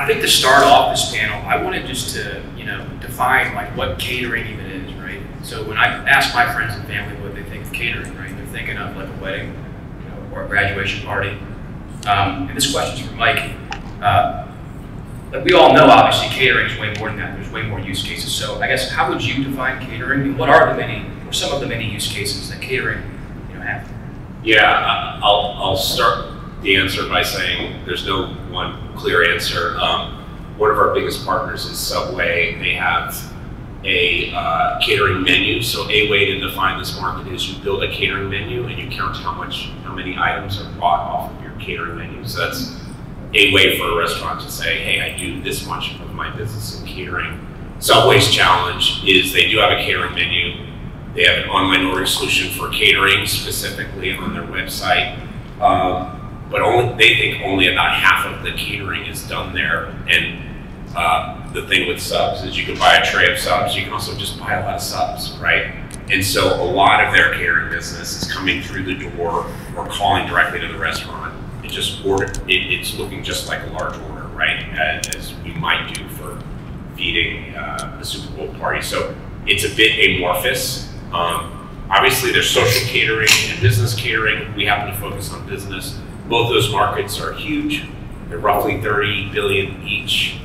I think to start off this panel, I wanted just to, define like what catering even is, right? So when I ask my friends and family what they think of catering, right, they're thinking of like a wedding, or a graduation party. And this question's for Mike. Like we all know, obviously, catering is way more than that. There's way more use cases. So I guess how would you define catering, and what are some of the many use cases that catering, have? Yeah, I'll start the answer by saying there's no one clear answer. One of our biggest partners is Subway. They have a catering menu. So a way to define this market is you build a catering menu and you count how many items are bought off of your catering menu. So that's a way for a restaurant to say, hey, I do this much of my business in catering. Subway's challenge is they do have a catering menu. They have an online ordering solution for catering specifically on their website. But they think only about half of the catering is done there. And the thing with subs is you can buy a tray of subs, you can also just buy a lot of subs, right? And so a lot of their catering business is coming through the door or calling directly to the restaurant. It's looking just like a large order, right? As we might do for feeding a Super Bowl party. So it's a bit amorphous. Obviously there's social catering and business catering. We happen to focus on business. Both those markets are huge. They're roughly 30 billion each.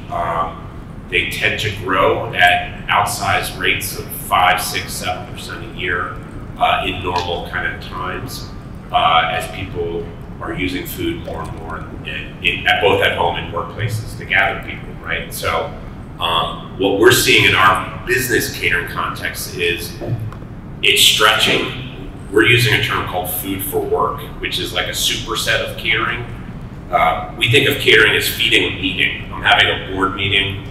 They tend to grow at outsized rates of 5, 6, 7% a year in normal kind of times as people are using food more and more both at home and workplaces to gather people, right? So what we're seeing in our business catering context is it's stretching. We're using a term called food for work, which is like a superset of catering. We think of catering as feeding a meeting. I'm having a board meeting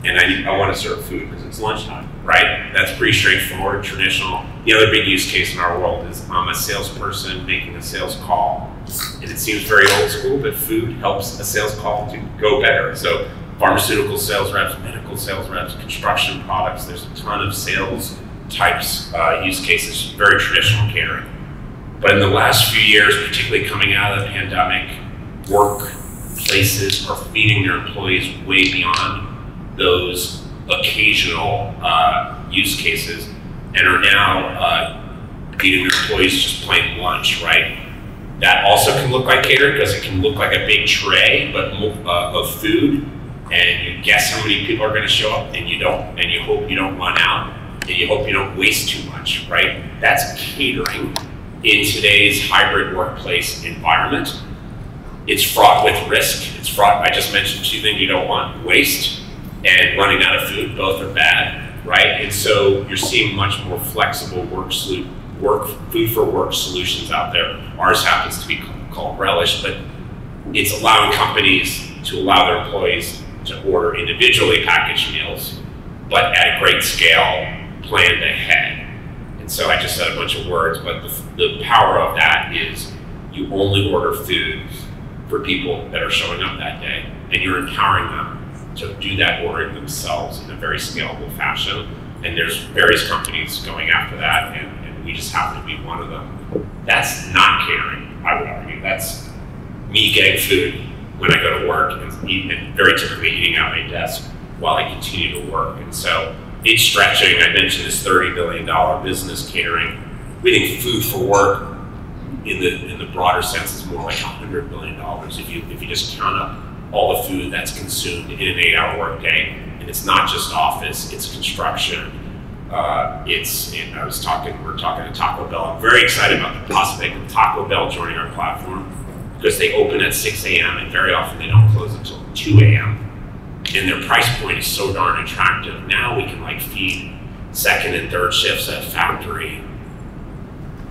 and I want to serve food because it's lunchtime, right? That's pretty straightforward, traditional. The other big use case in our world is I'm a salesperson making a sales call. And it seems very old school, but food helps a sales call to go better. So pharmaceutical sales reps, medical sales reps, construction products, there's a ton of sales types, use cases, very traditional catering. But in the last few years, particularly coming out of the pandemic, workplaces are feeding their employees way beyond those occasional use cases and are now feeding their employees just plain lunch, right? That also can look like catering because it can look like a big tray of food, and you guess how many people are going to show up, and you don't, and you hope you don't run out, and you hope you don't waste too much, right? That's catering in today's hybrid workplace environment. It's fraught with risk. It's fraught, I just mentioned two things you don't want: waste and running out of food. Both are bad, right? And so you're seeing much more flexible food for work solutions out there. Ours happens to be called Relish, but it's allowing companies to allow their employees to order individually packaged meals, but at a great scale, planned ahead. And so I just said a bunch of words, but the power of that is you only order food for people that are showing up that day, and you're empowering them to do that ordering themselves in a very scalable fashion. And there's various companies going after that, and we just happen to be one of them. That's not catering, I would argue. That's me getting food when I go to work and very typically eating at my desk while I continue to work. And so it's stretching. I mentioned this $30 billion business catering. We think food for work in the broader sense is more like $100 billion if you just count up all the food that's consumed in an 8-hour workday. And it's not just office, it's construction. We're talking to Taco Bell. I'm very excited about the prospect of Taco Bell joining our platform because they open at 6 a.m. and very often they don't close until 2 a.m. And their price point is so darn attractive. Now we can feed second and third shifts at a factory.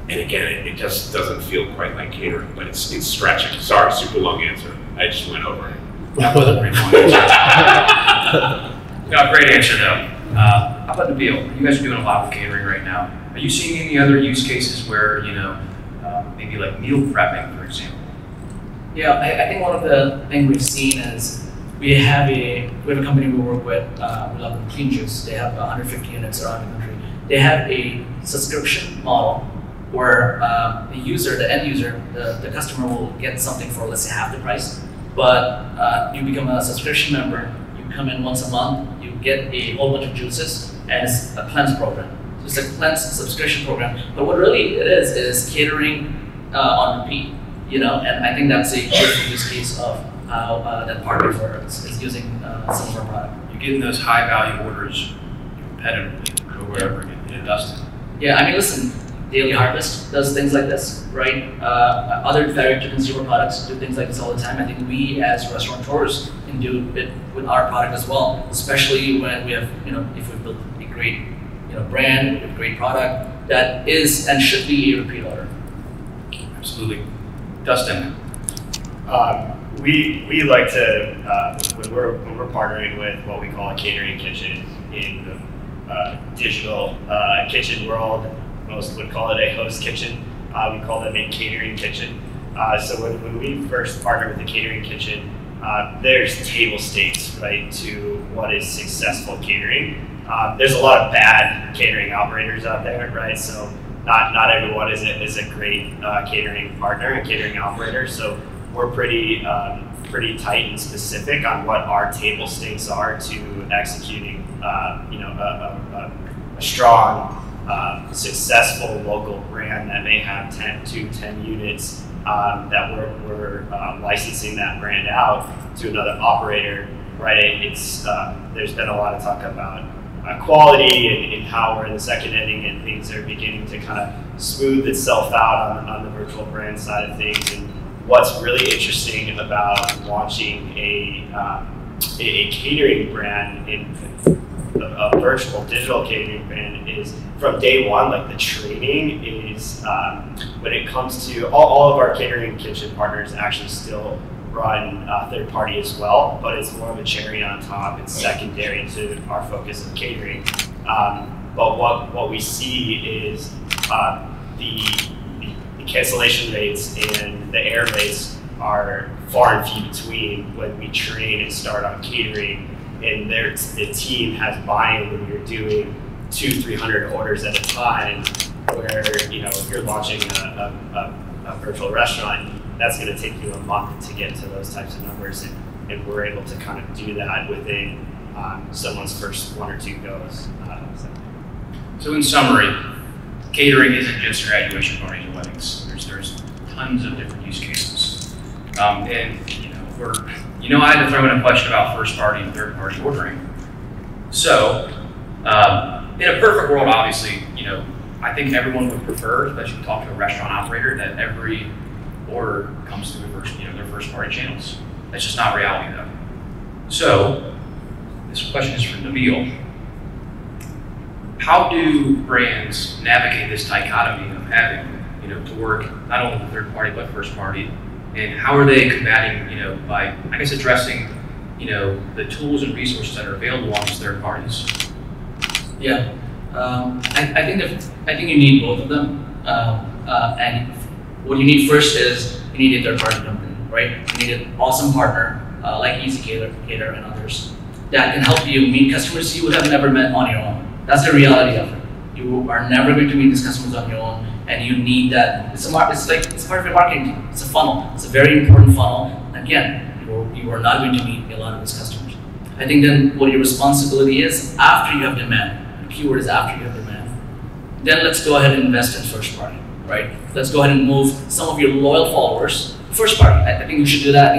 And again, it just doesn't feel quite like catering, but it's stretching. Sorry, super long answer. I just went over it. No, great answer though. How about Nabil? You guys are doing a lot with catering right now. Are you seeing any other use cases where, maybe like meal prepping, for example? Yeah, I think one of the things we've seen is we have a company we work with, we love them, Clean Juice. They have 150 units around the country. They have a subscription model where the end user, the customer will get something for, let's say, half the price. but you become a subscription member. You come in once a month, you get a whole bunch of juices, and it's a cleanse program. So it's a cleanse subscription program. But what really it is catering on repeat. And I think that's a good use case of how that partner for us is using some of our product. You're getting those high value orders repetitively over and over again. Dustin. Yeah, I mean, listen, Daily Harvest does things like this, right? Other direct-to-consumer products do things like this all the time. I think we, as restaurateurs, can do it with our product as well, especially when we have, if we've built a great, brand with great product that is and should be a repeat order. Absolutely, Dustin. We like to when we're partnering with what we call a catering kitchen in the digital kitchen world. Most would call it a host kitchen. We call them a catering kitchen. So when we first partnered with the catering kitchen, there's table stakes, right, to what is successful catering. There's a lot of bad catering operators out there, right? So not everyone is a great catering partner and catering operator. So we're pretty tight and specific on what our table stakes are to executing, a strong, successful local brand that may have 10 units that we're licensing that brand out to another operator, right? It's there's been a lot of talk about quality and how we're in the second inning and things are beginning to kind of smooth itself out on the virtual brand side of things. And what's really interesting about launching a catering brand in a virtual digital catering brand is from day one, like the training is, when it comes to all of our catering kitchen partners actually still run third party as well, but it's more of a cherry on top. It's secondary to our focus of catering. But what we see is the cancellation rates and the error rates are far and few between when we train and start on catering, and the team has buy-in when you're doing 200-300 orders at a time, where if you're launching a virtual restaurant, that's going to take you a month to get to those types of numbers, and we're able to kind of do that within someone's first one or two goes. So in summary, catering isn't just graduation parties and weddings. There's tons of different use cases, and I had to throw in a question about first party and third party ordering. So in a perfect world, obviously, I think everyone would prefer, especially talk to a restaurant operator, that every order comes through their first party channels. That's just not reality though. So this question is for Nabil. How do brands navigate this dichotomy of having, to work not only with third party but first party, and how are they combating, by, I guess, addressing, the tools and resources that are available on these third parties? Yeah, I think you need both of them, and what you need first is you need a third party company, right? You need an awesome partner like Easy Cater and others that can help you meet customers you would have never met on your own. That's the reality of it. You are never going to meet these customers on your own, and you need that. It's part of your marketing team. It's a funnel. It's a very important funnel. Again, you are not going to meet a lot of these customers. I think then what your responsibility is after you have demand. The keyword is after you have demand. Then let's go ahead and invest in first party, right? Let's go ahead and move some of your loyal followers to first party. I think you should do that.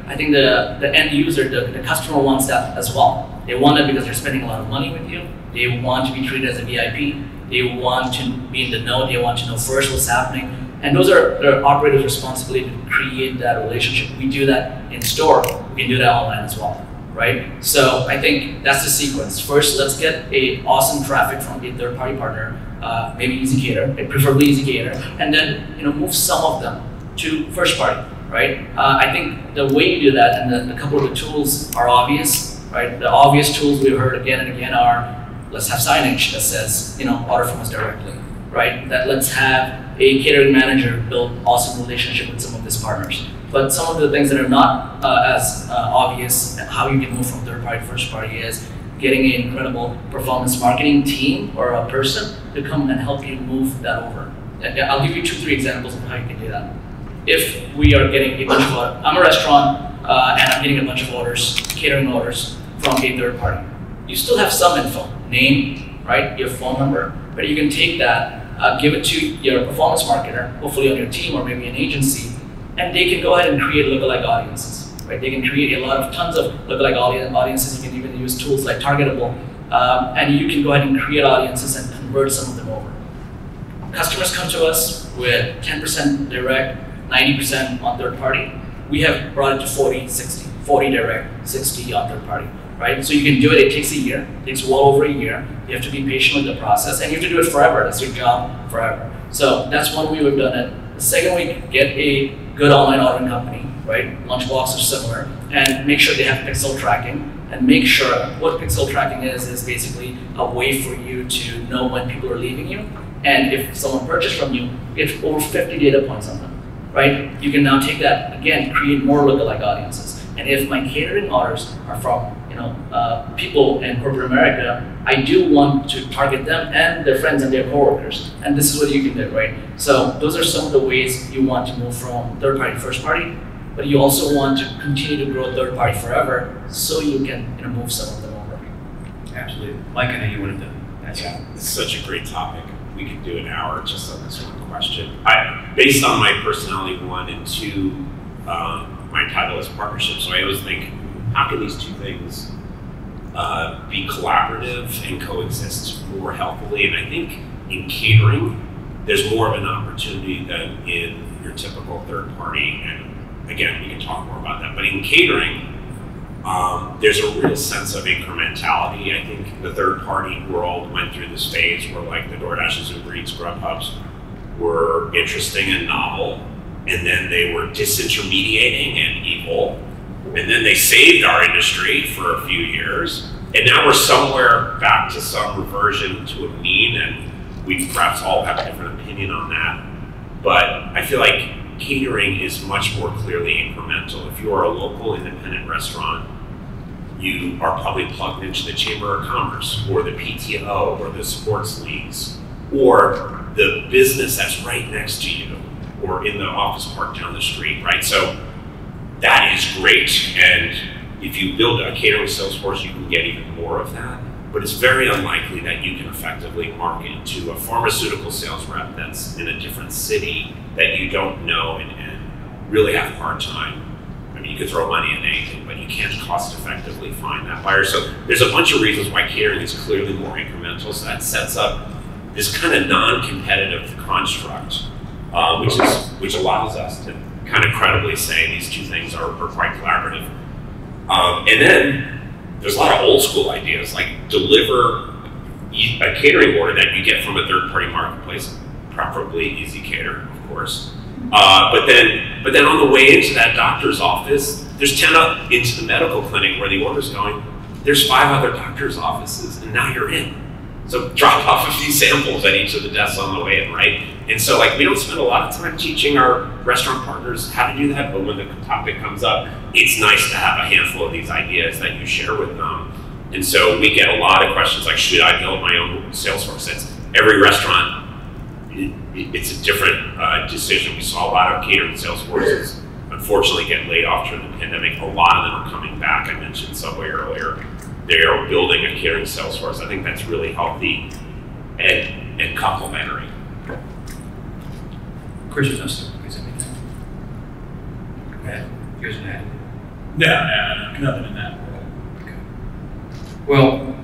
I think the end user, the customer wants that as well. They want it because they're spending a lot of money with you. They want to be treated as a VIP. They want to be in the know. They want to know first what's happening. And those are the operator's responsibility to create that relationship. We do that in store. We can do that online as well, right? So I think that's the sequence. First, let's get a awesome traffic from a third-party partner, maybe Easy Cater, preferably Easy Cater, and then move some of them to first party, right? I think the way you do that, and a couple of the tools are obvious, right? The obvious tools we've heard again and again are, let's have signage that says, order from us directly, right? That let's have a catering manager build awesome relationship with some of these partners. But some of the things that are not as obvious, how you can move from third party to first party, is getting an incredible performance marketing team or a person to come and help you move that over. I'll give you 2-3 examples of how you can do that. If we are getting a bunch of, I'm a restaurant, and I'm getting a bunch of orders, catering orders from a third party. You still have some info, name, right, your phone number, but you can take that, give it to your performance marketer, hopefully on your team or maybe an agency, and they can go ahead and create lookalike audiences, right? They can create tons of lookalike audiences. You can even use tools like Targetable, and you can go ahead and create audiences and convert some of them over. Customers come to us with 10% direct, 90% on third party. We have brought it to 40, 60, 40 direct, 60 on third party, right? So you can do it, it takes a year, it takes well over a year. You have to be patient with the process and you have to do it forever. That's your job forever. So that's one way we've done it. The second way, get a good online ordering company, right? Lunchbox or similar, and make sure they have pixel tracking. And make sure what pixel tracking is basically a way for you to know when people are leaving you. And if someone purchased from you, it's over 50 data points on them, right? You can now take that, again, create more lookalike audiences. And if my catering orders are from people in corporate America, I do want to target them and their friends and their coworkers. And this is what you can do, right? So those are some of the ways you want to move from third party to first party, but you also want to continue to grow third party forever so you can move some of them over. Absolutely. Mike, I know you wanted to answer. Yeah, it's such a great topic. We could do an hour just on this one question. Based on my personality 1 and 2, my title is partnership, so I always think, how can these two things be collaborative and coexist more healthily? And I think in catering, there's more of an opportunity than in your typical third party. And again, we can talk more about that. But in catering, there's a real sense of incrementality. I think the third party world went through this phase where like the DoorDashes, Uber Eats, Grubhubs were interesting and novel. And then they were disintermediating and evil. And then they saved our industry for a few years. And now we're somewhere back to some reversion to a mean, and we perhaps all have a different opinion on that. But I feel like catering is much more clearly incremental. If you are a local independent restaurant, you are probably plugged into the Chamber of Commerce or the PTO or the sports leagues or the business that's right next to you or in the office park down the street, right? So that is great, and if you build a catering sales force, you can get even more of that, but it's very unlikely that you can effectively market to a pharmaceutical sales rep that's in a different city that you don't know and really have a hard time. I mean, you could throw money at anything, but you can't cost effectively find that buyer. So there's a bunch of reasons why catering is clearly more incremental, so that sets up this kind of non-competitive construct, which allows us to kind of credibly say these two things are quite collaborative. And then there's a lot of old school ideas, like deliver a catering order that you get from a third party marketplace, preferably Easy Cater, of course. But then on the way into that doctor's office, there's 10 up into the medical clinic where the order's going. There's 5 other doctor's offices, and now you're in. So drop off a few samples at each of the desks on the way in, right? And so like we don't spend a lot of time teaching our restaurant partners how to do that, but when the topic comes up, it's nice to have a handful of these ideas that you share with them. And so we get a lot of questions like, should I build my own sales force? It's every restaurant, it's a different decision. We saw a lot of catering sales forces unfortunately get laid off during the pandemic. A lot of them are coming back. I mentioned Subway earlier. They are building a catering sales force. I think that's really healthy and complementary. Chris, you guys want to add? No, nothing in that world. Okay. Well,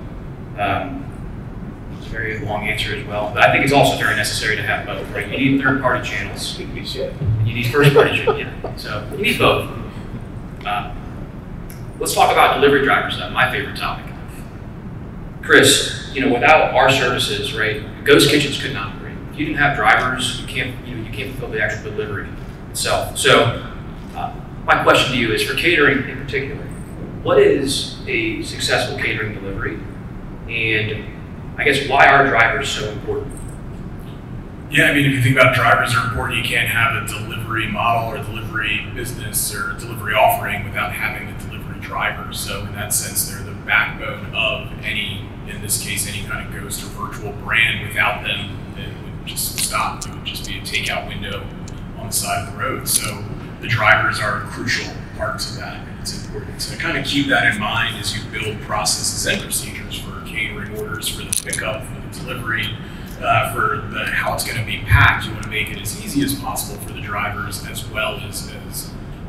it's a very long answer as well, but I think it's also very necessary to have both, right? You need third-party channels. You need first-party channels. Yeah. So you need both. Let's talk about delivery drivers, though, my favorite topic. Chris, without our services, right, ghost kitchens could not operate. If you didn't have drivers, you can't fulfill the actual delivery itself. So, my question to you is, for catering in particular, what is a successful catering delivery, and I guess why are drivers so important? Yeah, I mean, if you think about drivers are important, you can't have a delivery model or delivery business or delivery offering without having the delivery drivers. So in that sense, they're the backbone of any, in this case, any kind of ghost or virtual brand. Without them, it would just stop. It would just be a takeout window on the side of the road. So the drivers are crucial parts of that. it's important to kind of keep that in mind as you build processes and procedures for catering orders, for the pickup, for the delivery, for how it's going to be packed. You want to make it as easy as possible for the drivers, as well as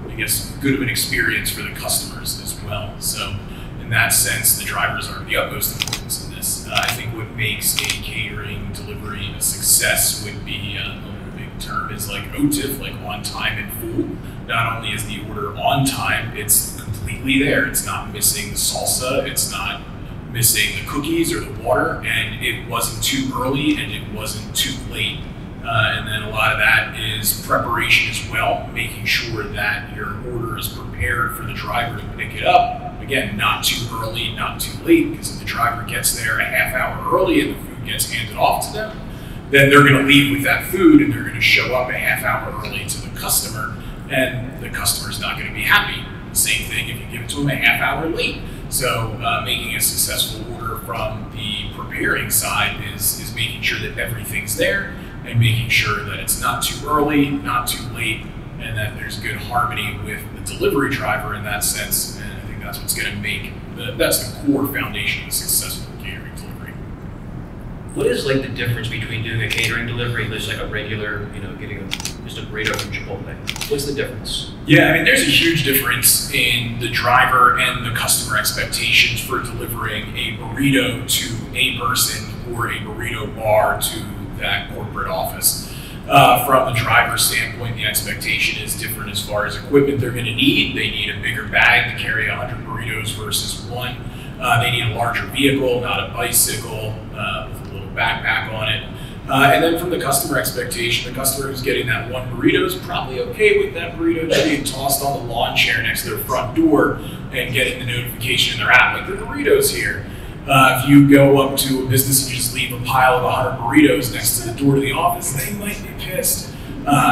I guess, good of an experience for the customers as well. So in that sense, the drivers are of the utmost importance in this. I think what makes a catering delivery a success would be a big term is like OTIF, like on time and full. Not only is the order on time, it's completely there. It's not missing the salsa, it's not missing the cookies or the water, and it wasn't too early and it wasn't too late. And then a lot of that is preparation as well, making sure that your order is prepared for the driver to pick it up. Again, not too early, not too late, because if the driver gets there a half hour early and the food gets handed off to them, then they're going to leave with that food and they're going to show up a half hour early to the customer, and the customer's not going to be happy. Same thing if you give it to them a half hour late. So making a successful order from the preparing side is making sure that everything's there, and making sure that it's not too early, not too late, and that there's good harmony with the delivery driver in that sense. And I think that's what's going to make that's the core foundation of a successful catering delivery. What is like the difference between doing a catering delivery and just like a regular, getting just a burrito from Chipotle? What's the difference? Yeah, I mean, there's a huge difference in the driver and the customer expectations for delivering a burrito to a person or a burrito bar to that corporate office. From the driver's standpoint, the expectation is different as far as equipment they're going to need. They need a bigger bag to carry 100 burritos versus one. They need a larger vehicle, not a bicycle with a little backpack on it. And then from the customer expectation, the customer who's getting that one burrito is probably okay with that burrito just being tossed on the lawn chair next to their front door and getting the notification in their app, like, the burrito's here. If you go up to a business and just leave a pile of 100 burritos next to the door to the office, they might be pissed.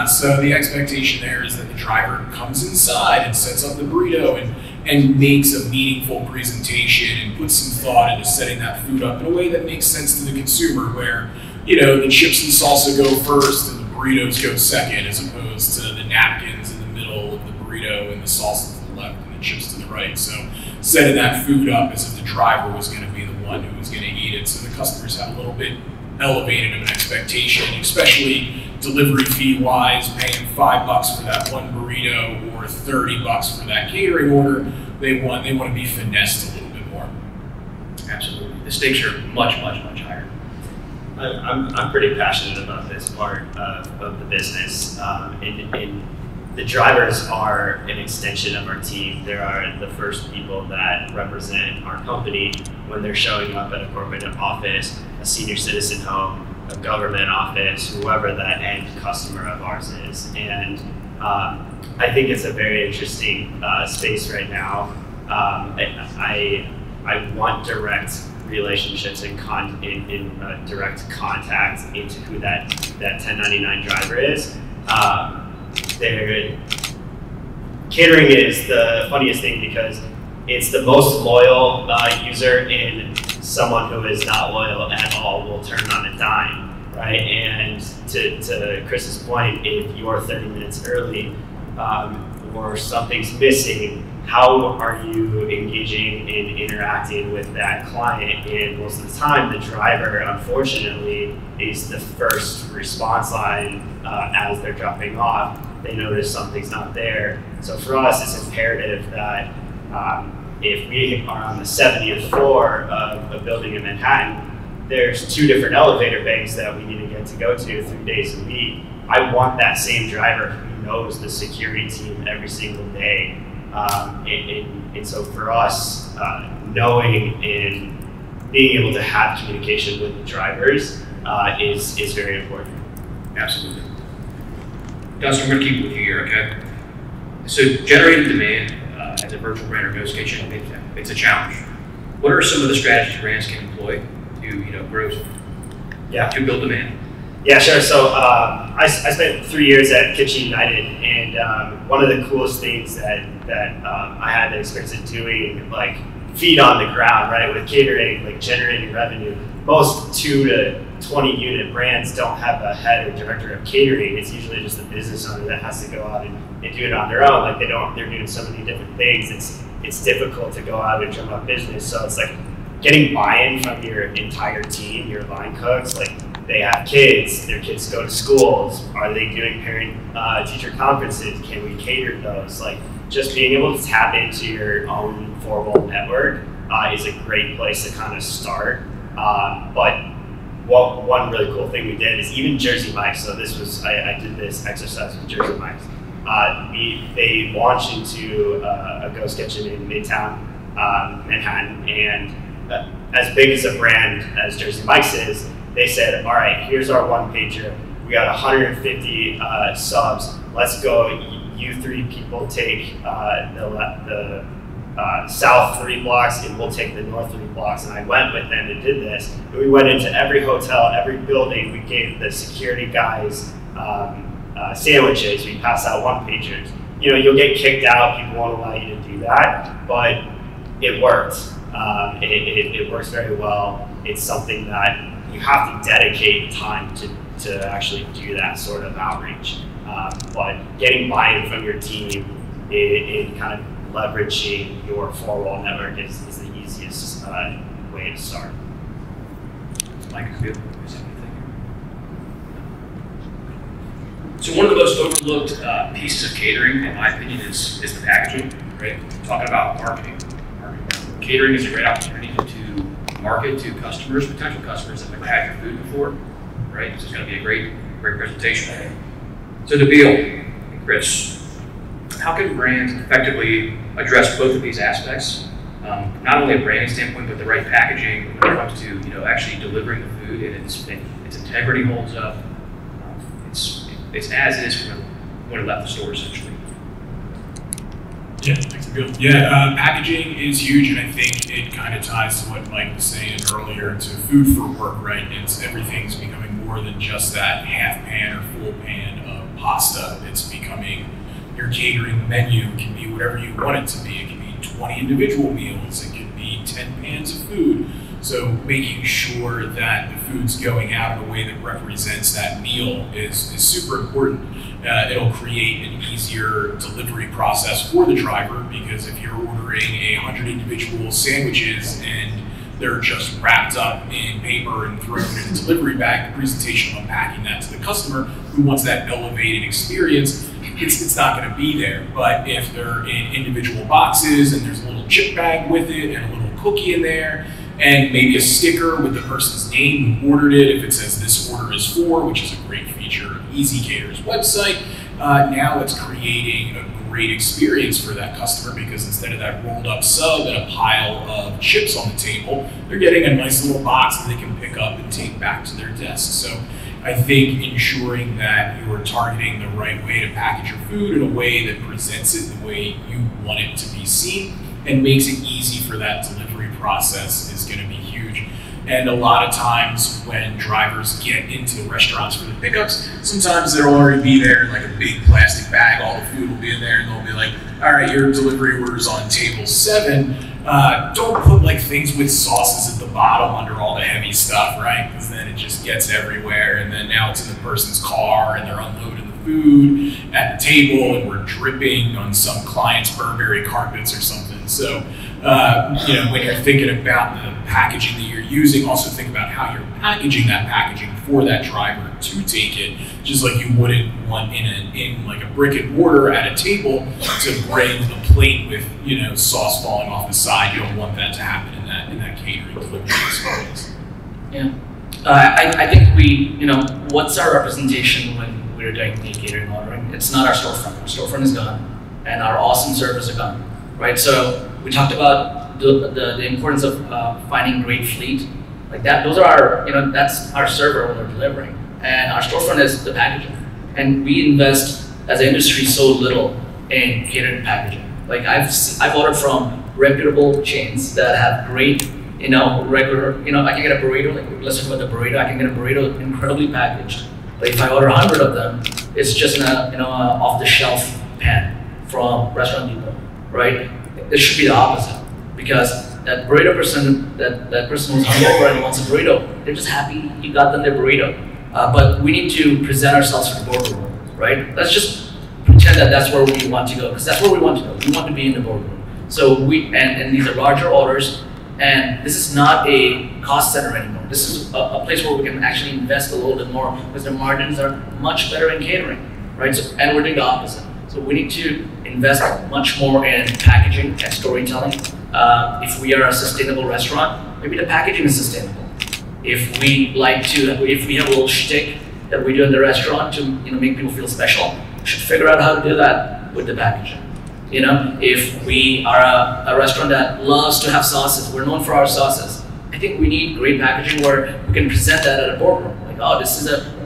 So the expectation there is that the driver comes inside and sets up the burrito and makes a meaningful presentation and puts some thought into setting that food up in a way that makes sense to the consumer, where, the chips and salsa go first and the burritos go second, as opposed to the napkins in the middle of the burrito and the salsa to the left and the chips to the right. So setting that food up as if the driver was going to be the one who was going to eat it, so the customers have a little bit elevated of an expectation, especially delivery fee wise, paying $5 for that one burrito or $30 for that catering order. They want to be finessed a little bit more. Absolutely, the stakes are much, much, much higher. I'm pretty passionate about this part of the business. The drivers are an extension of our team. They are the first people that represent our company when they're showing up at a corporate office, a senior citizen home, a government office, whoever that end customer of ours is. And I think it's a very interesting space right now. I want direct relationships and direct contact into who that 1099 driver is. Catering is the funniest thing because it's the most loyal user, and someone who is not loyal at all will turn on a dime, right? And to Chris's point, if you're 30 minutes early or something's missing, how are you engaging and interacting with that client? And most of the time, the driver, unfortunately, is the first response line as they're dropping off. They notice something's not there. So for us, it's imperative that if we are on the 70th floor of a building in Manhattan, there's 2 different elevator banks that we need to get to go to 3 days a week. I want that same driver who knows the security team every single day. And so for us, knowing and being able to have communication with the drivers is very important. Absolutely. Dustin, I'm going to keep with you here, okay? So generating demand as a virtual brand or ghost kitchen, it's a challenge. What are some of the strategies brands can employ to grow, to build demand? Yeah, sure. So I spent 3 years at Kitchen United, and one of the coolest things that I had the experience of doing, like feet on the ground, right, with catering, like generating revenue, most 2 to 20-unit brands don't have a head or director of catering. It's usually just the business owner that has to go out and do it on their own. Like they're doing so many different things. It's difficult to go out and drum up business. So it's like getting buy-in from your entire team, your line cooks. Like they have kids, their kids go to schools. Are they doing parent-teacher conferences? Can we cater those? Like just being able to tap into your own formal network is a great place to kind of start. But one really cool thing we did is even Jersey Mike's. So this was, I did this exercise with Jersey Mike's. They launched into a ghost kitchen in Midtown Manhattan, and as big as a brand as Jersey Mike's is, they said, all right, here's our one pager. We got 150 subs. Let's go. You three people take the south 3 blocks, and we'll take the north 3 blocks. And I went with them and did this. And we went into every hotel, every building. We gave the security guys sandwiches. We passed out one pagers. You know, you'll get kicked out. People won't allow you to do that, but it worked. It works very well. It's something that you have to dedicate time to actually do that sort of outreach. But getting buy-in from your team in kind of leveraging your four-wall network is the easiest way to start. Mike, is there anything? So one of the most overlooked pieces of catering, in my opinion, is the packaging, right? Talking about marketing. Catering is a great opportunity to market to customers, potential customers that never had your food before, right? This is going to be a great presentation. So Nabil and Chris, how can brands effectively address both of these aspects? Not only a branding standpoint, but the right packaging when it comes to actually delivering the food and its integrity holds up. It's as is when it left the store, essentially. Yeah, thanks, Nabil. Yeah, packaging is huge, and I think it kind of ties to what Mike was saying earlier to food for work, right? Everything's becoming more than just that half pan or full pan of pasta. It's becoming your catering menu can be whatever you want it to be. It can be 20 individual meals. It could be 10 pans of food. So making sure that the food's going out in a way that represents that meal is super important. It'll create an easier delivery process for the driver, because if you're ordering 100 individual sandwiches and they're just wrapped up in paper and thrown in a delivery bag, the presentation of unpacking that to the customer who wants that elevated experience, it's not going to be there. But if they're in individual boxes and there's a little chip bag with it and a little cookie in there, and maybe a sticker with the person's name who ordered it, if it says this order is for, which is a great feature of Easy Cater's website, now it's creating a great experience for that customer, because instead of that rolled up sub and a pile of chips on the table, they're getting a nice little box that they can pick up and take back to their desk. So I think ensuring that you're targeting the right way to package your food in a way that presents it the way you want it to be seen and makes it easy for that delivery process is going to be huge. And a lot of times when drivers get into the restaurants for the pickups, sometimes they'll already be there in like a big plastic bag. All the food will be in there, and they'll be like, all right, your delivery order's on table 7. Don't put like things with sauces at the bottom under all the heavy stuff, right? Because then it just gets everywhere, and then now it's in the person's car and they're unloading the food at the table, and we're dripping on some client's Burberry carpets or something. So, when you're thinking about the packaging that you're using, also think about how you're packaging that packaging for that driver to take it, just like you wouldn't want in like a brick and mortar at a table to bring a plate with sauce falling off the side. You don't want that to happen in that catering delivery experience. Yeah, I think what's our representation when we're doing the catering ordering? It's not our storefront. Our storefront is gone, and our awesome servers are gone, right? So we talked about the importance of finding great fleet, like that. Those are our, that's our server when we're delivering, and our storefront is the packaging. And we invest as an industry so little in catering packaging. Like I've ordered from reputable chains that have great, regular, I can get a burrito. Like let's talk about the burrito. I can get a burrito incredibly packaged. But if I order 100 of them, it's just in a off-the-shelf pan from Restaurant Depot, right? It should be the opposite, because that burrito person, that person who's hungover and wants a burrito, they're just happy you got them their burrito. But we need to present ourselves to the boardroom, right? Let's just pretend that that's where we want to go, because that's where we want to go. We want to be in the boardroom. So and these are larger orders, and this is not a cost center anymore. This is a place where we can actually invest a little bit more because the margins are much better in catering, right? So, and we're doing the opposite. So we need to invest much more in packaging and storytelling. If we are a sustainable restaurant, maybe the packaging is sustainable. If we have a little shtick that we do in the restaurant to make people feel special, we should figure out how to do that with the packaging. If we are a restaurant that loves to have sauces, we're known for our sauces. I think we need great packaging where we can present that at a boardroom. Like, oh,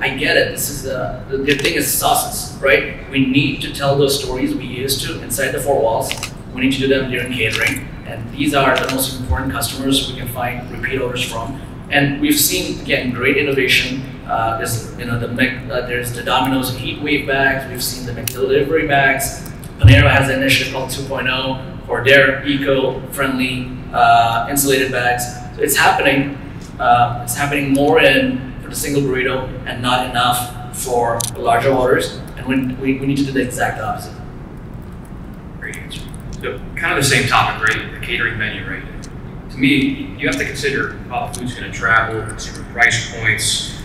I get it. This is the thing is sauces, right? We need to tell those stories we used to inside the four walls. We need to do them during catering. And these are the most important customers we can find repeat orders from. And we've seen, again, great innovation. There's the Domino's heat wave bags. We've seen the McDelivery bags. Panera has an initiative called 2.0 for their eco-friendly insulated bags. So it's happening. It's happening more for the single burrito and not enough for the larger orders. And we need to do the exact opposite. Great answer. So kind of the same topic, right? The catering menu, right? To me, you have to consider how the food's going to travel, consumer price points.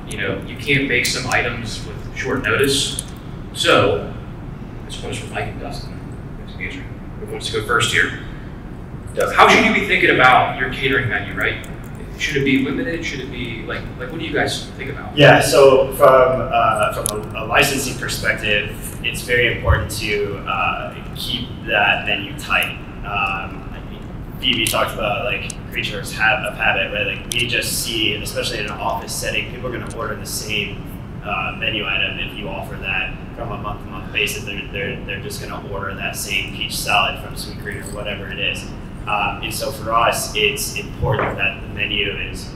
You can't make some items with short notice. So this one's for Mike and Dustin. Who wants to go first here? How should you be thinking about your catering menu, right? Should it be limited? Should it be like what do you guys think about? Yeah, so from a licensing perspective, it's very important to keep that menu tight. Phoebe talked about creatures of habit, right? We just see, especially in an office setting, people are going to order the same menu item if you offer that from a month-to-month basis. They're just going to order that same peach salad from Sweet Green or whatever it is. And so for us, it's important that the menu is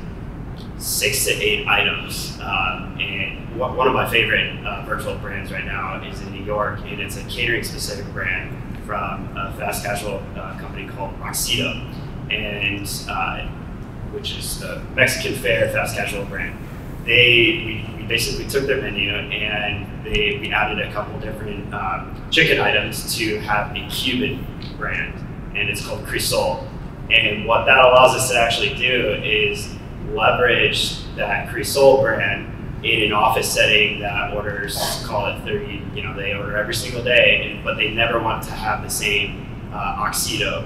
6 to 8 items. And one of my favorite virtual brands right now is in New York, and it's a catering-specific brand from a fast casual company called Oxido, and which is a Mexican fare fast casual brand. We basically took their menu and we added a couple different chicken items to have a Cuban brand, and it's called Crisol. And what that allows us to actually do is leverage that Crisol brand in an office setting that orders, call it 30, they order every single day, but they never want to have the same Oxido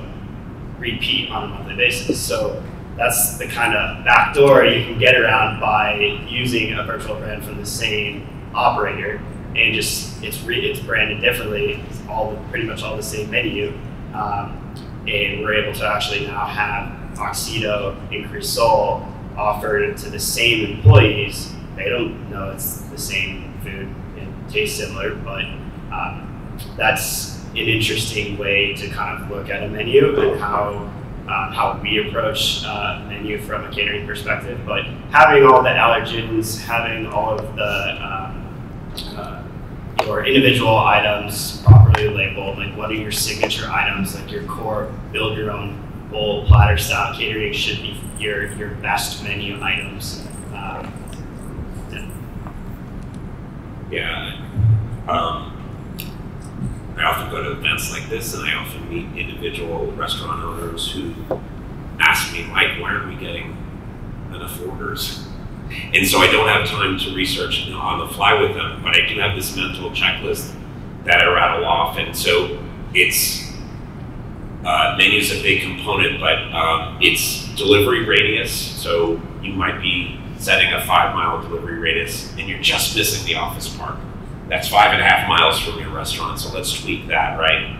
repeat on a monthly basis. So that's the kind of backdoor you can get around by using a virtual brand from the same operator, and just it's branded differently. It's pretty much all the same menu, and we're able to actually now have Oxido and Crisol offered to the same employees. They don't know it's the same food and tastes similar, but that's an interesting way to kind of look at a menu and how we approach menu from a catering perspective. But having all the allergens, having all of the your individual items properly labeled, what are your signature items, your core build your own bowl platter style catering should be your best menu items. I often go to events like this, and I often meet individual restaurant owners who ask me, Mike, why aren't we getting enough orders? And so I don't have time to research on the fly with them, but I do have this mental checklist that I rattle off. And so it's menu's a big component, but it's delivery radius. So you might be setting a 5-mile delivery radius, and you're just missing the office park. That's 5.5 miles from your restaurant, so let's tweak that, right?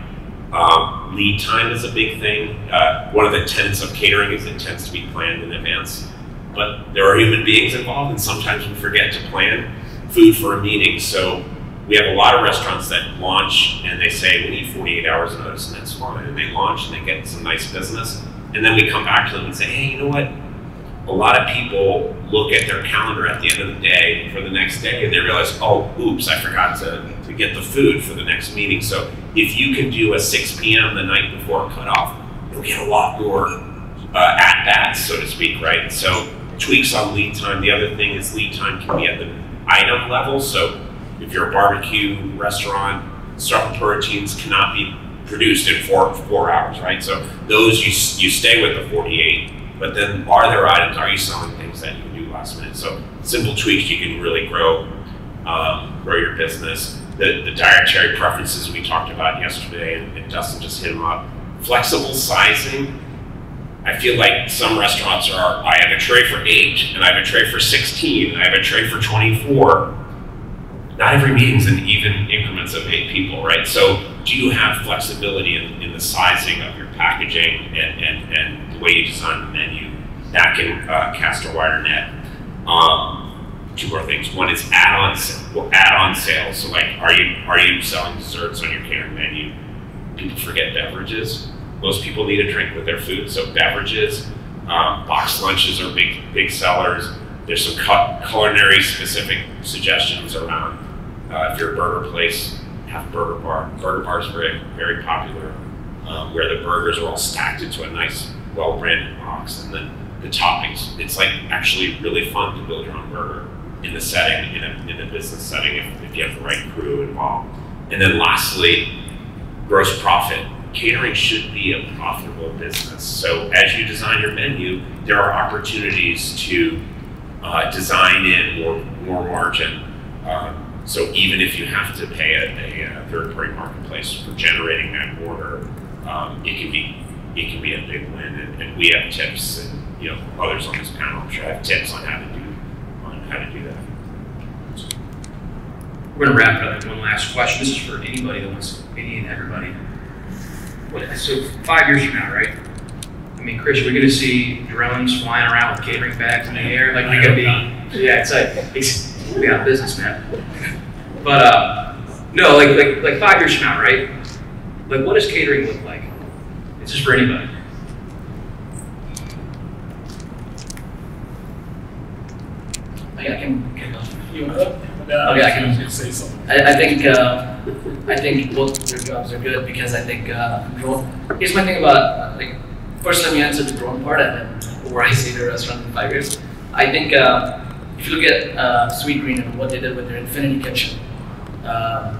Lead time is a big thing. One of the tenets of catering is it tends to be planned in advance, but there are human beings involved, and sometimes we forget to plan food for a meeting. So we have a lot of restaurants that launch, and they say, we need 48 hours notice, and that's fine. And they launch, and they get some nice business, and then we come back to them and say, hey, you know what? A lot of people look at their calendar at the end of the day for the next day, and they realize, oh, oops, I forgot to get the food for the next meeting. So if you can do a 6 p.m. the night before cutoff, you'll get a lot more at-bats, so to speak, right? So tweaks on lead time. The other thing is lead time can be at the item level. So if you're a barbecue restaurant, certain proteins cannot be produced in four hours, right? So those you stay with the 48, but then are there items, are you selling things that you can do last minute? So simple tweaks, you can really grow your business. The dietary preferences we talked about yesterday, and Dustin just hit them up. Flexible sizing. I feel like some restaurants are, I have a tray for 8, and I have a tray for 16, and I have a tray for 24. Not every meeting's in even increments of 8 people, right? So do you have flexibility in the sizing of your packaging and the way you design the menu? That can cast a wider net. 2 more things. One is add-on sales. So like, are you selling desserts on your catering menu? People forget beverages. Most people need a drink with their food, so beverages, box lunches are big sellers. There's some culinary specific suggestions around if you're a burger place, have a burger bar. Burger bar is very popular, where the burgers are all stacked into a nice, well-branded box, and then the toppings. It's like actually really fun to build your own burger in the setting, in a business setting, if you have the right crew involved. And then lastly, gross profit. Catering should be a profitable business. So as you design your menu, there are opportunities to design in more margin. So even if you have to pay a third-party marketplace for generating that order, it can be a big win. And we have tips, and others on this panel, I'm sure, have tips on how to do that. We're going to wrap it up with one last question. This is for anybody that wants, any and everybody. So 5 years from now, right? I mean, Chris, we're going to see drones flying around with catering bags in the air. Like, we're going to be, yeah, we'll be out of business, man. But no, like 5 years from now, right? Like, what does catering look like? It's just for anybody. I can kick off. You want to? No, okay, I can say something. I think both your jobs are good because I think drone. Here's my thing about first let me answer the drone part and then where I see the restaurant in 5 years. I think if you look at Sweet Green and what they did with their Infinity Kitchen,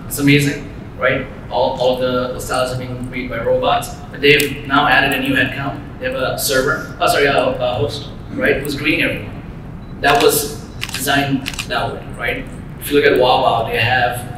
it's amazing, right? All the salads are being made by robots, but they've now added a new headcount. They have a a host, right, who's greeting everyone. That was designed that way, right? If you look at Wawa, they have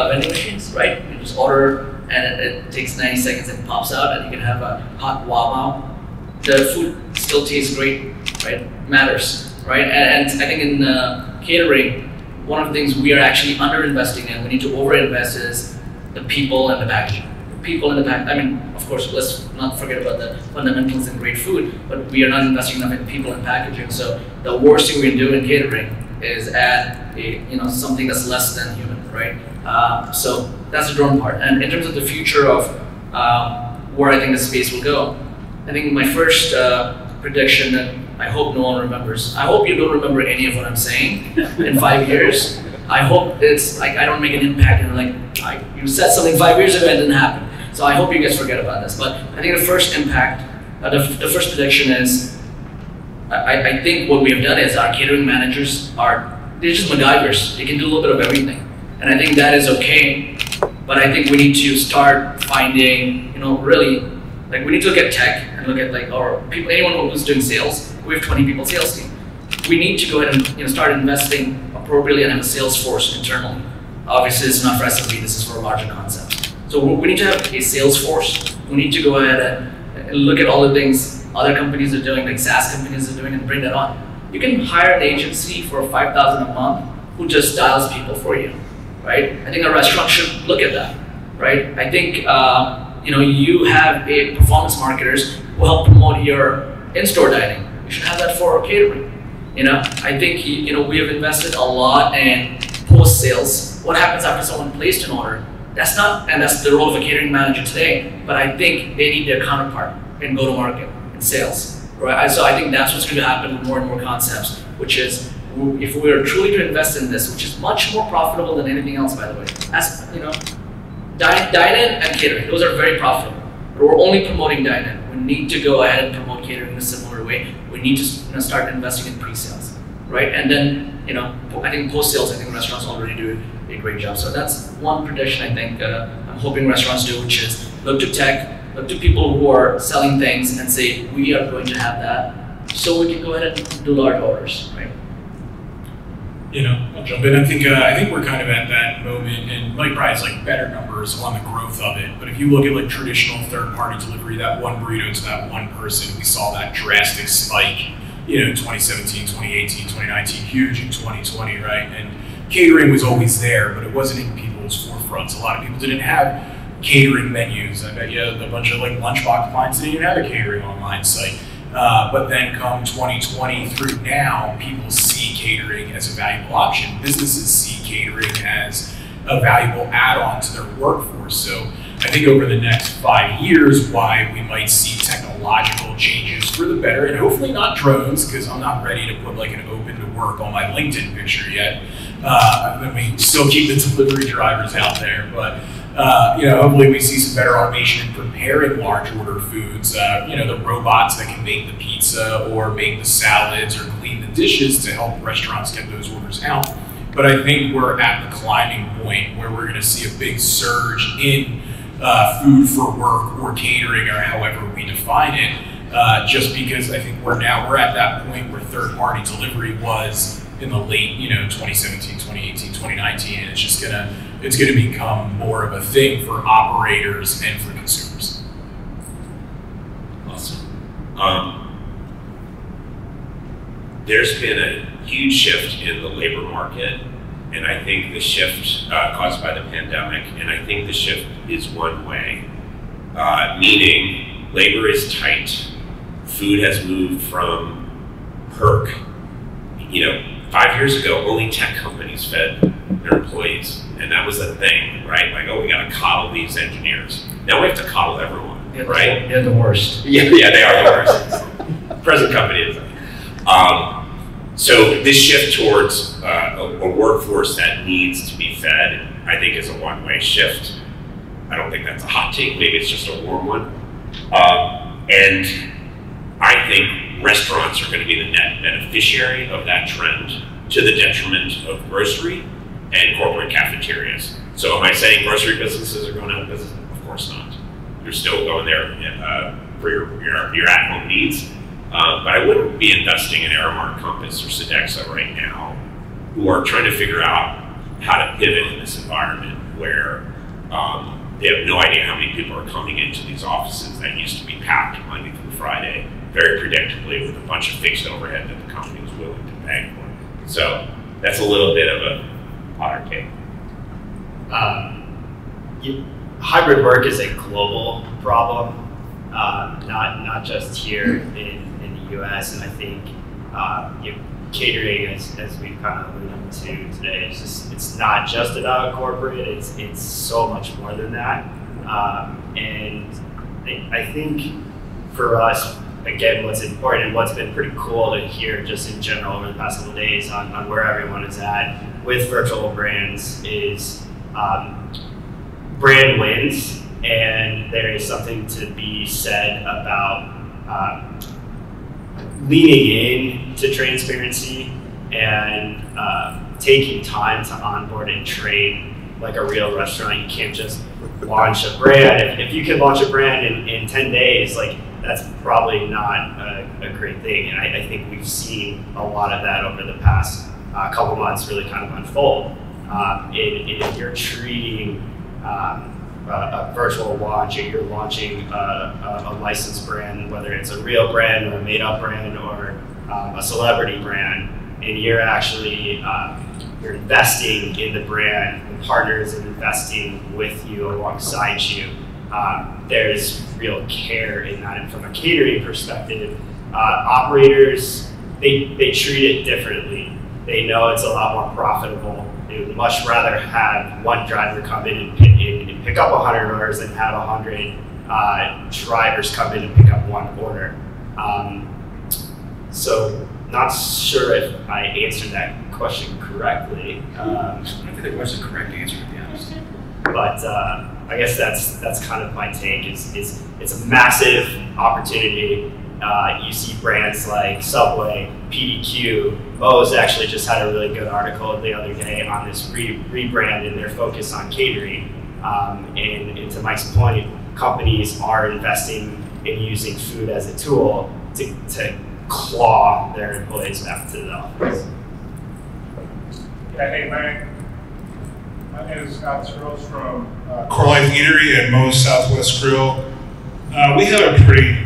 vending machines, right? You just order and it takes 90 seconds and it pops out, and you can have a hot Wawa. The food still tastes great, right? Matters, right? And I think in catering, one of the things we are actually under-investing in, we need to over-invest, is the people and the packaging. People in the pack. I mean, of course, let's not forget about the fundamentals in great food, but we are not investing enough in people and packaging. So the worst thing we can do in catering is add something that's less than human, right? So that's the drone part. And in terms of the future of where I think the space will go, I think my first prediction that I hope no one remembers. I hope you don't remember any of what I'm saying in 5 years. I hope it's like I don't make an impact and you said something 5 years ago and it didn't happen. So I hope you guys forget about this. But I think the first impact, the first prediction is, I think what we have done is our catering managers they're just MacGyvers. They can do a little bit of everything. And I think that is okay. But I think we need to start finding, really, we need to look at tech and look at anyone who's doing sales. We have 20 people sales team. We need to go ahead and start investing appropriately and have a sales force internally. Obviously, it's not for SMB, this is for larger concepts. So we need to have a sales force. We need to go ahead and look at all the things other companies are doing, like SaaS companies are doing, and bring that on. You can hire an agency for $5,000 a month who just dials people for you, right? I think a restaurant should look at that, right? I think you have a performance marketers who help promote your in-store dining. You should have that for catering. I think we have invested a lot in post-sales. What happens after someone placed an order? That's the role of a catering manager today, but I think they need their counterpart in go-to-market and sales, right? So I think that's what's going to happen with more and more concepts, which is if we are truly to invest in this, which is much more profitable than anything else, by the way. As dine-in and catering, those are very profitable. But we're only promoting dine-in. We need to go ahead and promote catering in a similar way. We need to start investing in pre-sales, right? And then, I think post-sales, I think restaurants already do a great job. So that's one prediction I think I'm hoping restaurants do, which is look to tech, look to people who are selling things and say, we are going to have that, so we can go ahead and do large orders, right? I'll jump in. I think we're kind of at that moment, and Mike probably has like better numbers on the growth of it. But if you look at like traditional third-party delivery, that one burrito to that one person, we saw that drastic spike, 2017, 2018, 2019, huge in 2020, right? And catering was always there, but it wasn't in people's forefronts. A lot of people didn't have catering menus. I bet you a bunch of like lunchbox clients didn't even have a catering online site. But then come 2020 through now, people see catering as a valuable option. Businesses see catering as a valuable add-on to their workforce. So I think over the next 5 years, why we might see technological changes for the better, and hopefully not drones, because I'm not ready to put like an open to work on my LinkedIn picture yet. Then we still keep the delivery drivers out there, but hopefully we see some better automation in preparing large order foods. The robots that can make the pizza or make the salads or clean the dishes to help restaurants get those orders out. But I think we're at the climbing point where we're going to see a big surge in food for work or catering or however we define it. Just because I think we're at that point where third party delivery was in the late 2017, 2018, 2019, and it's gonna become more of a thing for operators and for consumers. Awesome. There's been a huge shift in the labor market, and I think the shift caused by the pandemic, and I think the shift is one way, meaning labor is tight. Food has moved from perk. 5 years ago, only tech companies fed their employees, and that was the thing, right? Like, oh, we got to coddle these engineers. Now we have to coddle everyone, right? They're the worst. Yeah, they are the worst. Present company is. So this shift towards a workforce that needs to be fed, I think, is a one-way shift. I don't think that's a hot take. Maybe it's just a warm one. And I think restaurants are going to be the net beneficiary of that trend, to the detriment of grocery and corporate cafeterias. So am I saying grocery businesses are going out of business? Of course not. You're still going there for your at-home needs. But I wouldn't be investing in Aramark, Compass, or Sodexo right now, who are trying to figure out how to pivot in this environment where they have no idea how many people are coming into these offices that used to be packed Monday through Friday, very predictably, with a bunch of fixed overhead that the company was willing to pay for. So that's a little bit of a hotter take. Hybrid work is a global problem, not just here in the U.S. And I think catering, as we've kind of alluded to today, it's not just about corporate. It's so much more than that. And I think for us, again, what's important and what's been pretty cool to hear just in general over the past couple of days on where everyone is at with virtual brands is brand wins, and there is something to be said about leaning in to transparency and taking time to onboard and train like a real restaurant. You can't just launch a brand. If you can launch a brand in 10 days, like, that's probably not a great thing. And I think we've seen a lot of that over the past couple months really kind of unfold. If you're treating a virtual launch, or you're launching a licensed brand, whether it's a real brand or a made-up brand or a celebrity brand, and you're actually you're investing in the brand, the partners are investing with you, alongside you. There's real care in that. And from a catering perspective, operators, they treat it differently. They know it's a lot more profitable. They would much rather have one driver come in and pick up 100 orders than have 100 drivers come in and pick up one order. So not sure if I answered that question correctly. I think that was the correct answer, to be honest. But I guess that's kind of my take. It's a massive opportunity. You see brands like Subway, PDQ. Moe's actually just had a really good article the other day on this rebrand and their focus on catering. And to Mike's point, companies are investing in using food as a tool to claw their employees back to the office. Yeah, hey, my name is Scott Searles from Core Life Eatery and Moe's Southwest Grill. We have a pretty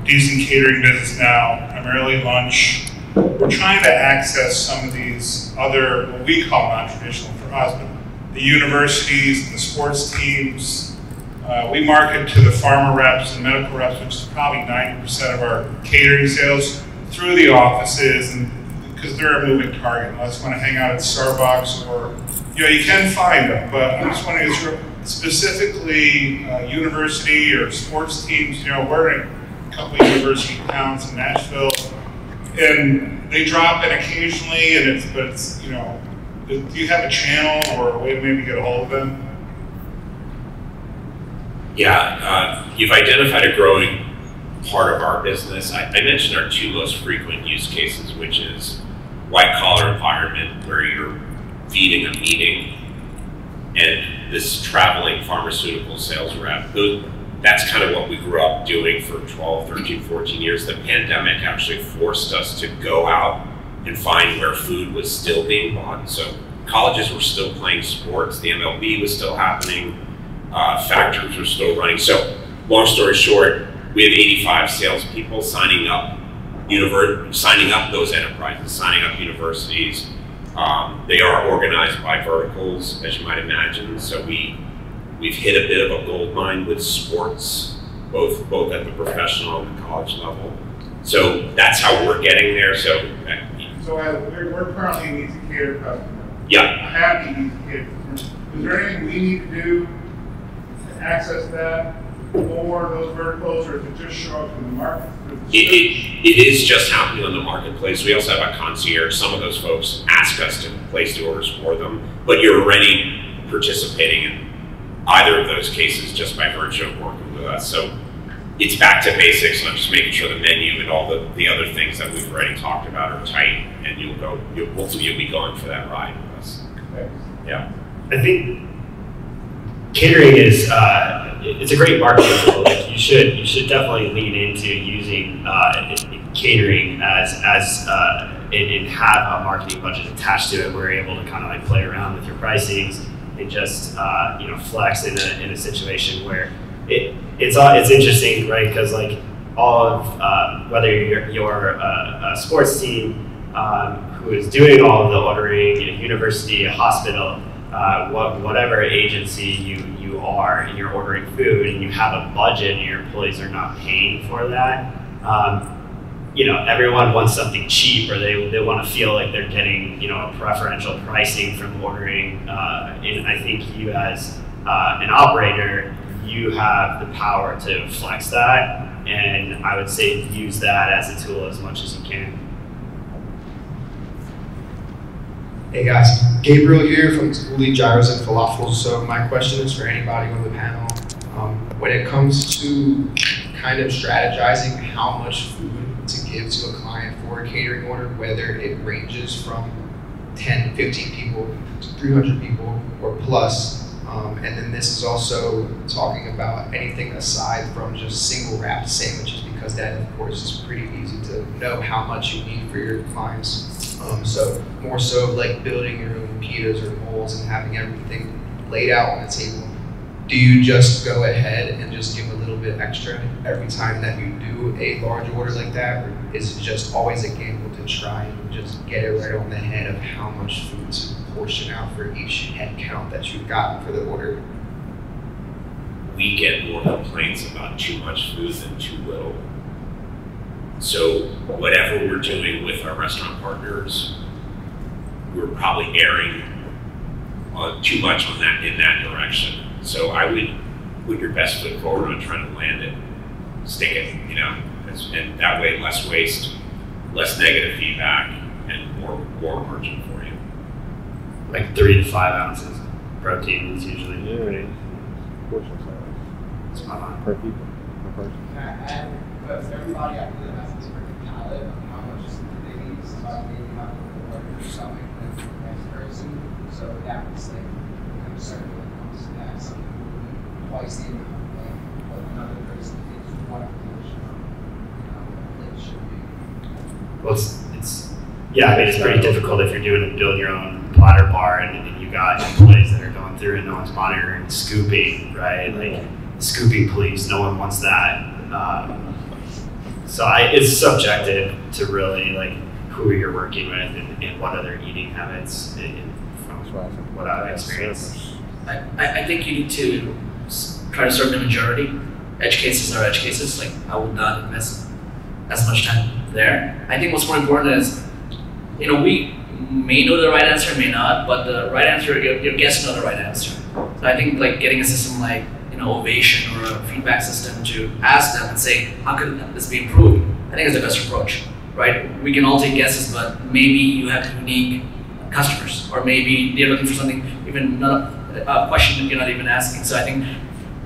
decent catering business now, primarily lunch. We're trying to access some of these other, what we call non-traditional for us, but the universities and the sports teams. We market to the pharma reps and medical reps, which is probably 90% of our catering sales, through the offices, and because they're a moving target. Unless you want to hang out at Starbucks, or you can find them. But I'm just wondering, is there specifically university or sports teams? We're in a couple of university towns in Nashville, and they drop in occasionally. And it's do you have a channel or a way to maybe get a hold of them? Yeah, you've identified a growing part of our business. I mentioned our two most frequent use cases, which is white collar environment where you're feeding a meeting, and this traveling pharmaceutical sales rep. That's kind of what we grew up doing for 12, 13, 14 years. The pandemic actually forced us to go out and find where food was still being bought. So colleges were still playing sports, the MLB was still happening, factories were still running. So long story short, we have 85 salespeople signing up those enterprises, signing up universities. They are organized by verticals, as you might imagine. So we've hit a bit of a gold mine with sports, both at the professional and the college level. So that's how we're getting there. So we're currently an Easy Cater customer. Yeah. I have the Easy Cater customer. Is there anything we need to do to access that for those verticals, or is it just show up in the market? It is just happening on the marketplace. We also have a concierge. Some of those folks ask us to place the orders for them, but you're already participating in either of those cases just by virtue of working with us. So it's back to basics, and I'm just making sure the menu and all the other things that we've already talked about are tight, and both of you will be going for that ride with us. Thanks. Yeah. I think catering is it's a great marketing tool. Like you should definitely lean into using catering as and have a marketing budget attached to it, where you're able to kind of like play around with your pricings and just flex in a situation where it's interesting, right? Because like all of whether you're a sports team who is doing all of the ordering, a university, a hospital, whatever agency you are, and you're ordering food and you have a budget and your employees are not paying for that, everyone wants something cheap, or they want to feel like they're getting a preferential pricing from ordering. And I think you as an operator, you have the power to flex that, and I would say use that as a tool as much as you can. Hey guys, Gabriel here from Zuli Gyros and Falafels. So my question is for anybody on the panel. When it comes to kind of strategizing how much food to give to a client for a catering order, whether it ranges from 10, 15 people to 300 people or plus, and then this is also talking about anything aside from just single wrapped sandwiches, because that of course is pretty easy to know how much you need for your clients. So more so like building your own pitas or molds and having everything laid out on the table. Do you just go ahead and just give a little bit extra every time that you do a large order like that, or is it just always a gamble to try and just get it right on the head of how much food to portion out for each head count that you've gotten for the order? We get more complaints about too much food than too little. So whatever we're doing with our restaurant partners, we're probably erring too much in that direction. So I would put your best foot forward on trying to land it, stick it, and that way less waste, less negative feedback, and more margin for you. Like 3 to 5 ounces protein is usually right. portion size Spot on. per people, per person. But everybody I believe has a different palette of how much they need. Somebody maybe have a little larger stomach than the next person. So that was like kind of certain when it comes to that. Some people will eat twice the amount of like what another person thinks one portion of it should be. Well, yeah, I mean, it's pretty difficult if you're building your own platter bar and you got employees that are going through and no one's monitoring scooping, right? Like scooping police, no one wants that. So it's subjective to really like who you're working with and what other eating habits from what I've experienced. I think you need to try to serve the majority. Edge cases are edge cases. Like I would not invest as much time there. I think what's more important is, we may know the right answer, may not, but the right answer, your guests know the right answer. So I think like getting a system like Ovation or a feedback system to ask them and say, how can this be improved? I think is the best approach, right? We can all take guesses, but maybe you have unique customers, or maybe they're looking for something even not a question that you're not even asking. So I think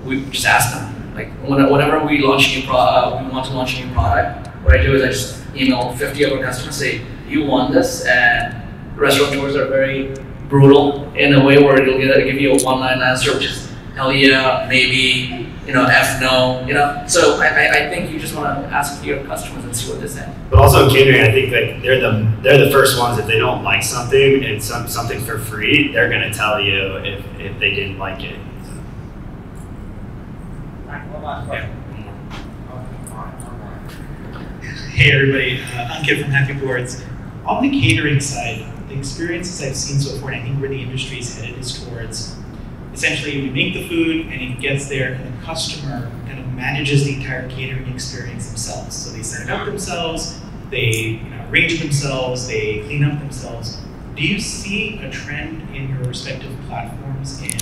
we just ask them. Like whenever we launch we want to launch a new product, what I do is I just email 50 of our customers, say, you want this, and restaurateurs are very brutal in a way where it'll give you a one-line answer, which is hell yeah, maybe, F no, So I think you just want to ask your customers and see what they say. But also in catering, I think like they're the first ones. If they don't like something and something for free, they're gonna tell you if they didn't like it. So. One last question. Hey everybody, I'm Kip from Happy Boards. On the catering side, the experiences I've seen so far, and I think where the industry is headed is towards essentially we make the food and it gets there and the customer kind of manages the entire catering experience themselves. So they set it up themselves, they arrange it themselves, they clean up themselves. Do you see a trend in your respective platforms in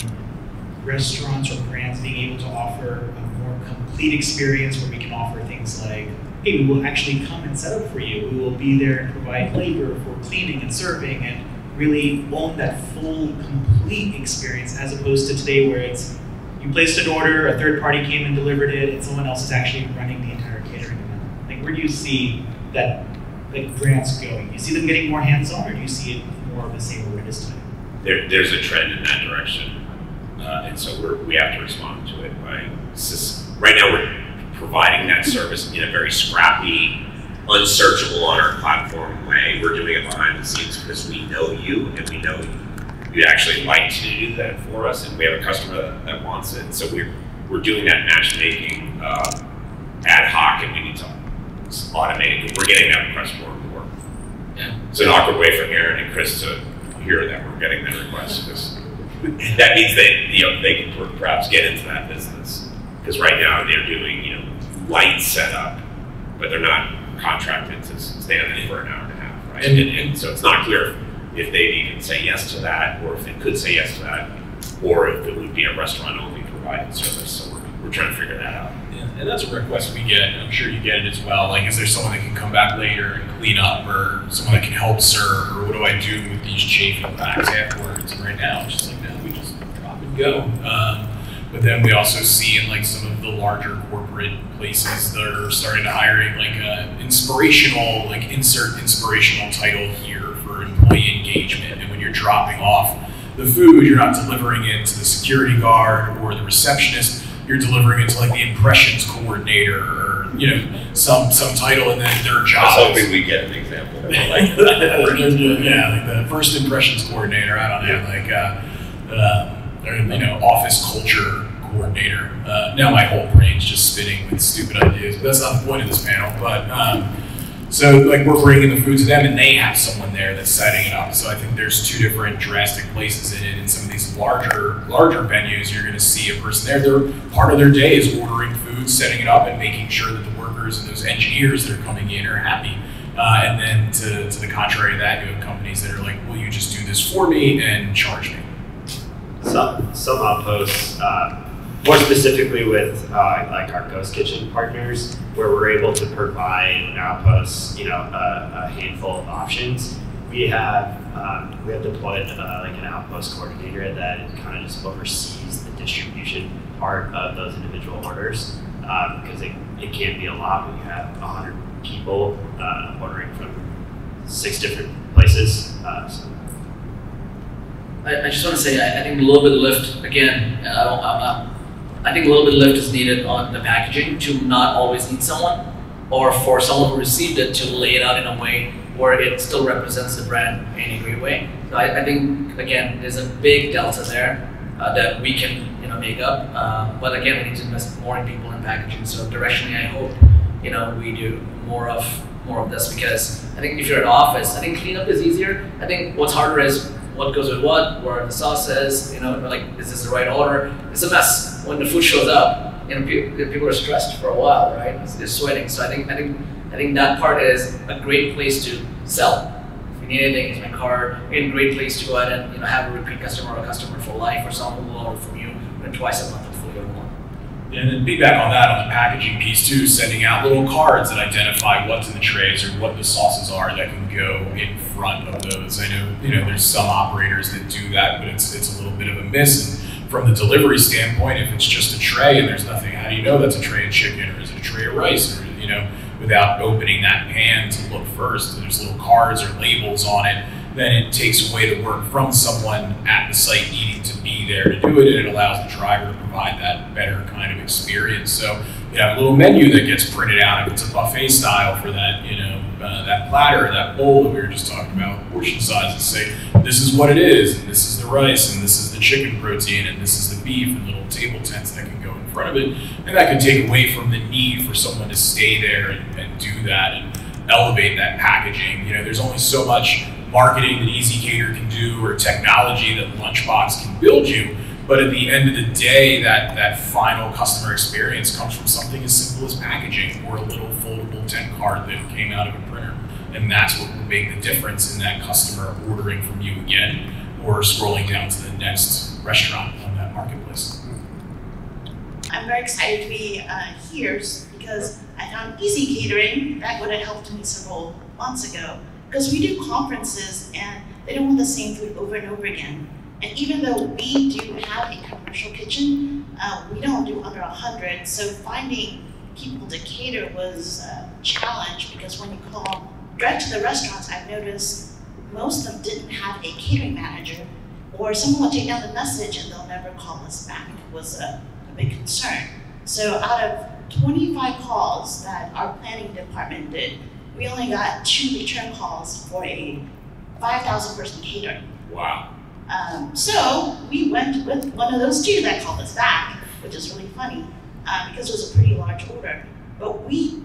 restaurants or brands being able to offer a more complete experience where we can offer things like, hey, we will actually come and set up for you. We will be there and provide labor for cleaning and serving and really own that full, complete experience, as opposed to today where it's you placed an order, a third party came and delivered it, and someone else is actually running the entire catering event. Like, where do you see that brands going? Do you see them getting more hands-on, or do you see it more of the same where it is today? There's a trend in that direction, and so we have to respond to it. Right now, we're providing that service in a very scrappy, unsearchable on our platform way. We're doing it behind the scenes because we know you and we know you'd actually like to do that for us, and we have a customer that wants it. So we're doing that matchmaking ad hoc, and we need to automate it. We're getting that request more and more. Yeah. It's an awkward way for Aaron and Chris to hear that we're getting that request, because that means they can perhaps get into that business. Because right now they're doing light setup, but they're not contracted to stand there for an hour and a half, right? And so it's not clear if they'd even say yes to that, or if it could say yes to that, or if it would be a restaurant-only provided service. So we're trying to figure that out. Yeah, and that's a request we get, and I'm sure you get it as well. Like, is there someone that can come back later and clean up, or someone that can help serve, or what do I do with these chafing packs afterwards? And right now, it's just like, no, we just drop and go. But then we also see in like some of the larger corporate places that are starting to hiring insert inspirational title here for employee engagement. And when you're dropping off the food, you're not delivering it to the security guard or the receptionist, you're delivering it to like the impressions coordinator or some title, and then their job. I was hoping we get an example. Like the first impressions coordinator. I don't know, office culture coordinator. Now my whole brain's just spinning with stupid ideas, but that's not the point of this panel. But so like we're bringing the food to them, and they have someone there that's setting it up. So I think there's two different drastic places in it. In some of these larger venues, you're going to see a person there. Their part of their day is ordering food, setting it up, and making sure that the workers and those engineers that are coming in are happy. And then to the contrary of that, you have companies that are like, will you just do this for me and charge me? Some outposts, more specifically with like our ghost kitchen partners, where we're able to provide an outpost, a handful of options. We have deployed like an outpost coordinator that kind of just oversees the distribution part of those individual orders because it can be a lot when you have 100 people ordering from 6 different places. So. I just want to say, I think a little bit of lift, again, I think a little bit of lift is needed on the packaging to not always need someone, or for someone who received it to lay it out in a way where it still represents the brand in a great way. So I think, again, there's a big delta there that we can make up. But again, we need to invest more in people and packaging. So directionally, I hope we do more of this, because I think if you're an office, I think cleanup is easier. I think what's harder is what goes with what, where the sauce is, like, is this the right order? It's a mess. When the food shows up, people are stressed for a while, right? They're sweating. So I think that part is a great place to sell. If you need anything, it's my card. A great place to go ahead and have a repeat customer or a customer for life, or someone who will order from you twice a month hopefully or more. And then piggyback on that, on the packaging piece too, sending out little cards that identify what's in the trays or what the sauces are that can go in front of those. I know, there's some operators that do that, but it's a little bit of a miss. And from the delivery standpoint, if it's just a tray and there's nothing, how do you know that's a tray of chicken, or is it a tray of rice, or without opening that pan to look first? And there's little cards or labels on it. Then it takes away the work from someone at the site needing to be there to do it, and it allows the driver to provide that better kind of experience. So you have a little menu that gets printed out if it's a buffet style for that, that platter, that bowl that we were just talking about, portion sizes. Say this is what it is, and this is the rice, and this is the chicken protein, and this is the beef, and little table tents that can go in front of it, and that can take away from the need for someone to stay there and do that and elevate that packaging. There's only so much marketing that Easy Cater can do, or technology that Lunchbox can build you. But at the end of the day, that final customer experience comes from something as simple as packaging, or a little foldable tent card that came out of a printer. And that's what will make the difference in that customer ordering from you again, or scrolling down to the next restaurant on that marketplace. I'm very excited to be here because I found Easy Catering. That would have helped me several months ago. Because we do conferences and they don't want the same food over and over again. And even though we do have a commercial kitchen, we don't do under 100. So finding people to cater was a challenge, because when you call direct to the restaurants, I've noticed most of them didn't have a catering manager, or someone will take down the message and they'll never call us back. It was a big concern. So out of 25 calls that our planning department did, we only got 2 return calls for a 5,000 person catering. Wow. So we went with one of those 2 that called us back, which is really funny because it was a pretty large order. But we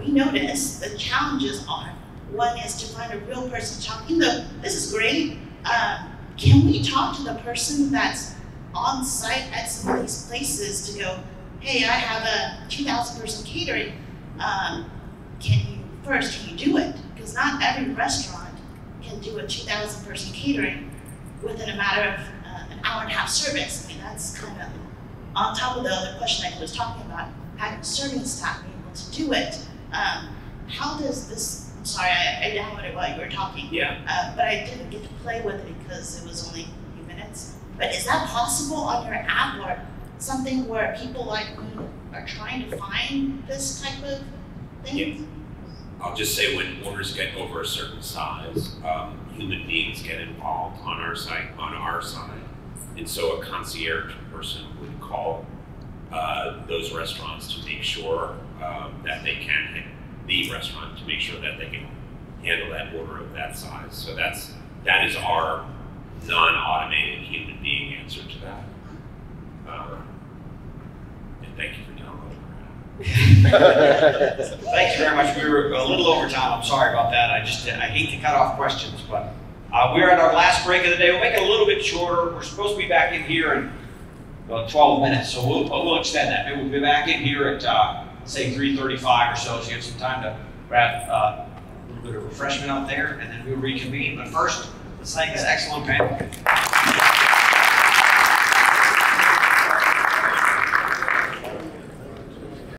noticed the challenges are, one is to find a real person to talk. Even though this is great, can we talk to the person that's on site at some of these places to go, hey, I have a 2,000 person catering. Can you do it? Because not every restaurant can do a 2,000 person catering within a matter of an hour and a half service. I mean, that's kind of on top of the other question I was talking about, having serving staff being able to do it. How does this, I'm sorry, I downloaded while you were talking. Yeah. But I didn't get to play with it because it was only a few minutes. But is that possible on your app, or something where people like me are trying to find this type of thing? Yeah. I'll just say, when orders get over a certain size, human beings get involved on our side, and so a concierge person would call those restaurants to make sure that they can, the restaurant to make sure that they can handle that order of that size. So that is our non-automated human being answer to that. And thank you for downloading. Thanks very much. We were a little over time. I'm sorry about that. I hate to cut off questions, but we're at our last break of the day. We'll make it a little bit shorter. We're supposed to be back in here in 12 minutes, so we'll extend that. Maybe we'll be back in here at say 3:35 or so you have some time to grab a little bit of refreshment out there, and then we'll reconvene. But first, let's thank this excellent panel.